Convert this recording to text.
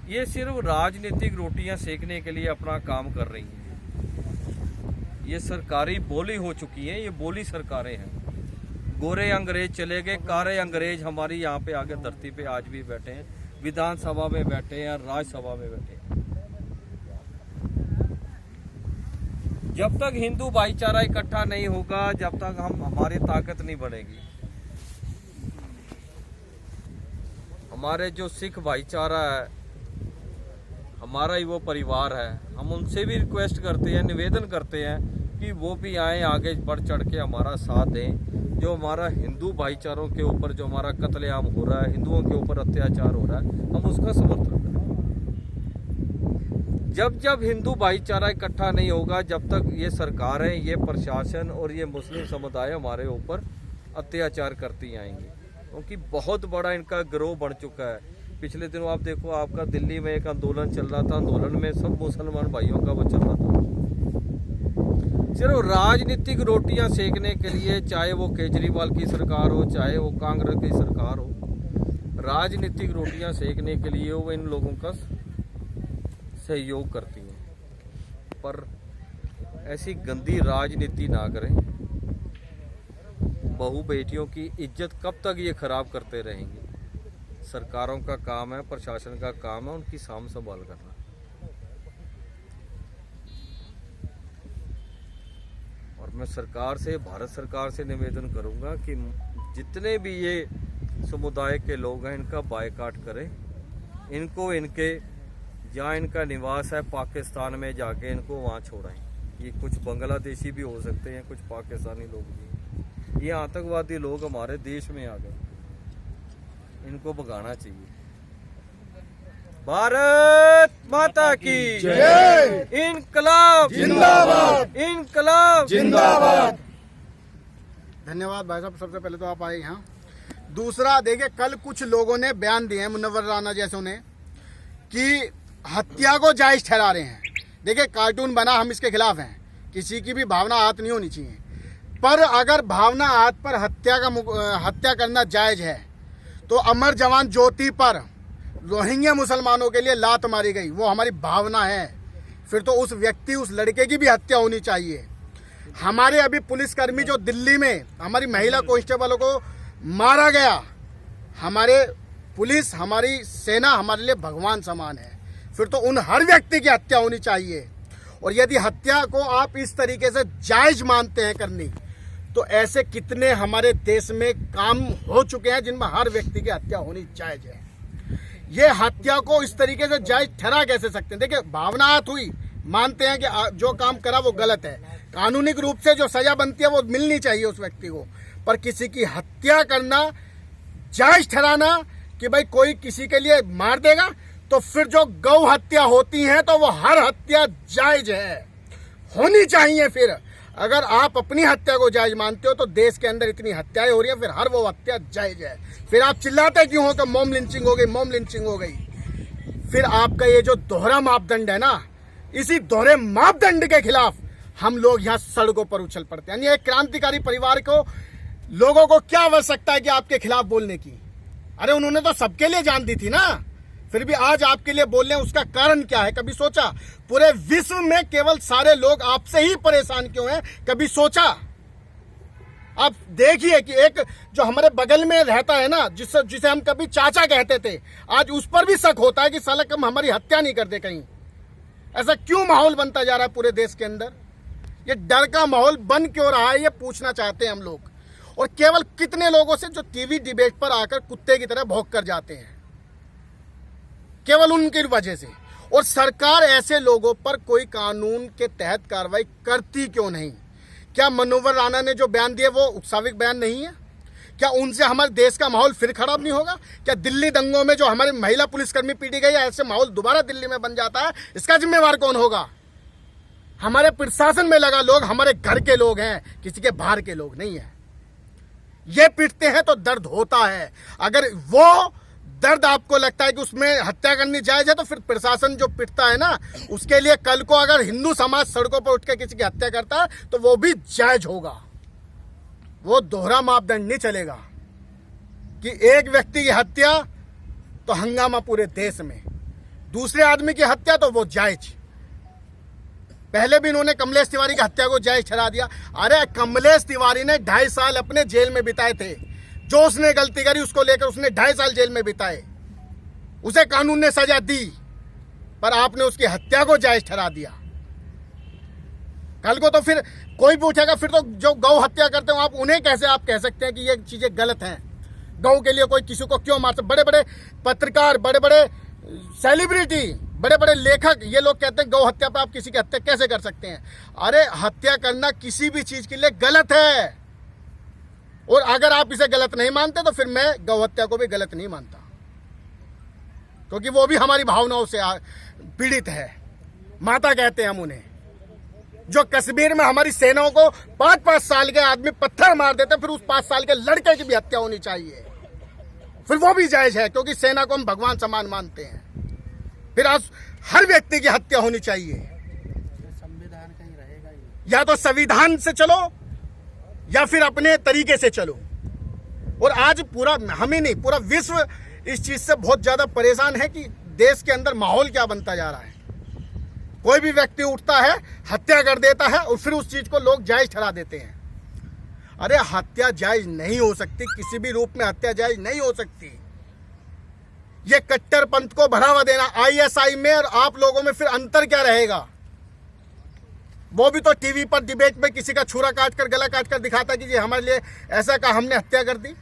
ये सिर्फ राजनीतिक रोटियां सेकने के लिए अपना काम कर रही हैं। ये सरकारी बोली हो चुकी है, ये बोली सरकारें हैं। गोरे अंग्रेज चले गए, कारे अंग्रेज हमारी यहाँ पे आगे धरती पे आज भी बैठे हैं, विधानसभा में बैठे हैं, राज्यसभा में बैठे हैं। जब तक हिंदू भाईचारा इकट्ठा नहीं होगा, जब तक हमारी ताकत नहीं बढ़ेगी। हमारे जो सिख भाईचारा है, हमारा ही वो परिवार है, हम उनसे भी रिक्वेस्ट करते हैं, निवेदन करते हैं कि वो भी आए, आगे बढ़ चढ़ के हमारा साथ दें। जो हमारा हिंदू भाईचारों के ऊपर जो हमारा कत्लेआम हो रहा है, हिंदुओं के ऊपर अत्याचार हो रहा है, हम उसका समर्थन करें। जब जब हिंदू भाईचारा इकट्ठा नहीं होगा, जब तक ये सरकारें, ये प्रशासन और ये मुस्लिम समुदाय हमारे ऊपर अत्याचार करती आएंगे, क्योंकि बहुत बड़ा इनका गिरोह बढ़ चुका है। पिछले दिनों आप देखो, आपका दिल्ली में एक आंदोलन चल रहा था, आंदोलन में सब मुसलमान भाइयों का वो चल रहा था। सिर्फ राजनीतिक रोटियां सेकने के लिए, चाहे वो केजरीवाल की सरकार हो, चाहे वो कांग्रेस की सरकार हो, राजनीतिक रोटियां सेकने के लिए वो इन लोगों का सहयोग करती हैं। पर ऐसी गंदी राजनीति ना करें। बहू बेटियों की इज्जत कब तक ये खराब करते रहेंगे? सरकारों का काम है, प्रशासन का काम है उनकी साम संभाल करना। और मैं सरकार से, भारत सरकार से निवेदन करूंगा कि जितने भी ये समुदाय के लोग हैं, इनका बायकॉट करें। इनको इनके जहाँ इनका निवास है पाकिस्तान में जाके इनको वहाँ छोड़ाएं। ये कुछ बांग्लादेशी भी हो सकते हैं, कुछ पाकिस्तानी लोग भी। ये आतंकवादी लोग हमारे देश में आ गए, इनको भगाना चाहिए। भारत माता की जय। इनकलाब जिंदाबाद, इनकलाब जिंदाबाद। धन्यवाद भाई साहब, सबसे पहले तो आप आए यहाँ। दूसरा देखिए, कल कुछ लोगों ने बयान दिए हैं, मुनव्वर राना जैसों ने, कि हत्या को जायज ठहरा रहे हैं। देखिए, कार्टून बना, हम इसके खिलाफ हैं, किसी की भी भावना आहत नहीं होनी चाहिए। पर अगर भावना आहत पर हत्या करना जायज है, तो अमर जवान ज्योति पर रोहिंग्या मुसलमानों के लिए लात मारी गई, वो हमारी भावना है। फिर तो उस व्यक्ति, उस लड़के की भी हत्या होनी चाहिए। हमारे अभी पुलिसकर्मी जो दिल्ली में हमारी महिला कांस्टेबलों को मारा गया, हमारे पुलिस, हमारी सेना हमारे लिए भगवान समान है। फिर तो उन हर व्यक्ति की हत्या होनी चाहिए। और यदि हत्या को आप इस तरीके से जायज मानते हैं करनी, तो ऐसे कितने हमारे देश में काम हो चुके हैं जिनमें हर व्यक्ति की हत्या होनी जायज है। ये हत्या को इस तरीके से जायज ठहरा कैसे सकते हैं? देखिए, भावनाहत हुई, मानते हैं कि जो काम करा वो गलत है, कानूनिक रूप से जो सजा बनती है वो मिलनी चाहिए उस व्यक्ति को। पर किसी की हत्या करना जायज ठहराना कि भाई कोई किसी के लिए मार देगा, तो फिर जो गौ हत्या होती है तो वो हर हत्या जायज है, होनी चाहिए। फिर अगर आप अपनी हत्या को जायज मानते हो, तो देश के अंदर इतनी हत्याएं हो रही हैं, फिर हर वो हत्या जायज है। फिर आप चिल्लाते क्यों हो कि मॉब लिंचिंग हो गई, मॉब लिंचिंग हो गई? फिर आपका ये जो दोहरा मापदंड है ना, इसी दोहरे मापदंड के खिलाफ हम लोग यहाँ सड़कों पर उछल पड़ते हैं। यानी एक क्रांतिकारी परिवार को, लोगों को क्या आवश्यकता है कि आपके खिलाफ बोलने की? अरे उन्होंने तो सबके लिए जान दी थी ना, फिर भी आज आपके लिए बोल रहे हैं। उसका कारण क्या है? कभी सोचा? पूरे विश्व में केवल सारे लोग आपसे ही परेशान क्यों हैं? कभी सोचा? आप देखिए कि एक जो हमारे बगल में रहता है ना, जिसे हम कभी चाचा कहते थे, आज उस पर भी शक होता है कि साला कम हमारी हत्या नहीं कर दे कहीं। ऐसा क्यों माहौल बनता जा रहा है पूरे देश के अंदर? ये डर का माहौल बन क्यों रहा है, ये पूछना चाहते हैं हम लोग। और केवल कितने लोगों से जो टीवी डिबेट पर आकर कुत्ते की तरह भौंक कर जाते हैं, केवल उनकी वजह से। और सरकार ऐसे लोगों पर कोई कानून के तहत कार्रवाई करती क्यों नहीं? क्या मुनव्वर राना ने जो बयान दिए वो उत्साविक बयान नहीं है? क्या उनसे हमारे देश का माहौल फिर खराब नहीं होगा? क्या दिल्ली दंगों में जो हमारी महिला पुलिसकर्मी पीटी गई है, ऐसे माहौल दोबारा दिल्ली में बन जाता है, इसका जिम्मेवार कौन होगा? हमारे प्रशासन में लगा लोग हमारे घर के लोग हैं, किसी के बाहर के लोग नहीं है। ये पीटते हैं तो दर्द होता है। अगर वो दर्द आपको लगता है कि उसमें हत्या करनी जायज है, तो फिर प्रशासन जो पिटता है ना, उसके लिए कल को अगर हिंदू समाज सड़कों पर उठ के किसी की हत्या करता है तो वो भी जायज होगा। वो दोहरा मापदंड नहीं चलेगा कि एक व्यक्ति की हत्या तो हंगामा पूरे देश में, दूसरे आदमी की हत्या तो वो जायज। पहले भी इन्होंने कमलेश तिवारी की हत्या को जायज ठहरा दिया। अरे कमलेश तिवारी ने 2.5 साल अपने जेल में बिताए थे, जो उसने गलती करी उसको लेकर उसने 2.5 साल जेल में बिताए, उसे कानून ने सजा दी, पर आपने उसकी हत्या को जायज ठहरा दिया। कल को तो फिर कोई भी उठेगा, फिर तो जो गौ हत्या करते हो आप, उन्हें कैसे आप कह सकते हैं कि ये चीजें गलत हैं? गौ के लिए कोई किसी को क्यों मारते? बड़े बड़े पत्रकार, बड़े बड़े सेलिब्रिटी, बड़े बड़े लेखक, ये लोग कहते हैं गौ हत्या पे आप किसी की हत्या कैसे कर सकते हैं? अरे हत्या करना किसी भी चीज के लिए गलत है, और अगर आप इसे गलत नहीं मानते तो फिर मैं गौ हत्या को भी गलत नहीं मानता, क्योंकि वो भी हमारी भावनाओं से पीड़ित है। माता कहते हैं हम उन्हें। जो कश्मीर में हमारी सेनाओं को 5-5 साल के आदमी पत्थर मार देते, फिर उस 5 साल के लड़के की भी हत्या होनी चाहिए, फिर वो भी जायज है, क्योंकि सेना को हम भगवान समान मानते हैं। फिर आज हर व्यक्ति की हत्या होनी चाहिए। संविधान कहीं रहेगा ही। या तो संविधान से चलो या फिर अपने तरीके से चलो। और आज पूरा हम ही नहीं, पूरा विश्व इस चीज से बहुत ज्यादा परेशान है कि देश के अंदर माहौल क्या बनता जा रहा है। कोई भी व्यक्ति उठता है, हत्या कर देता है, और फिर उस चीज को लोग जायज ठहरा देते हैं। अरे हत्या जायज नहीं हो सकती, किसी भी रूप में हत्या जायज नहीं हो सकती। ये कट्टरपंथ को बढ़ावा देना, आईएसआई में और आप लोगों में फिर अंतर क्या रहेगा? वो भी तो टीवी पर डिबेट में किसी का छुरा काट कर, गला काट कर दिखाता कि जी हमारे लिए ऐसा कहा, हमने हत्या कर दी।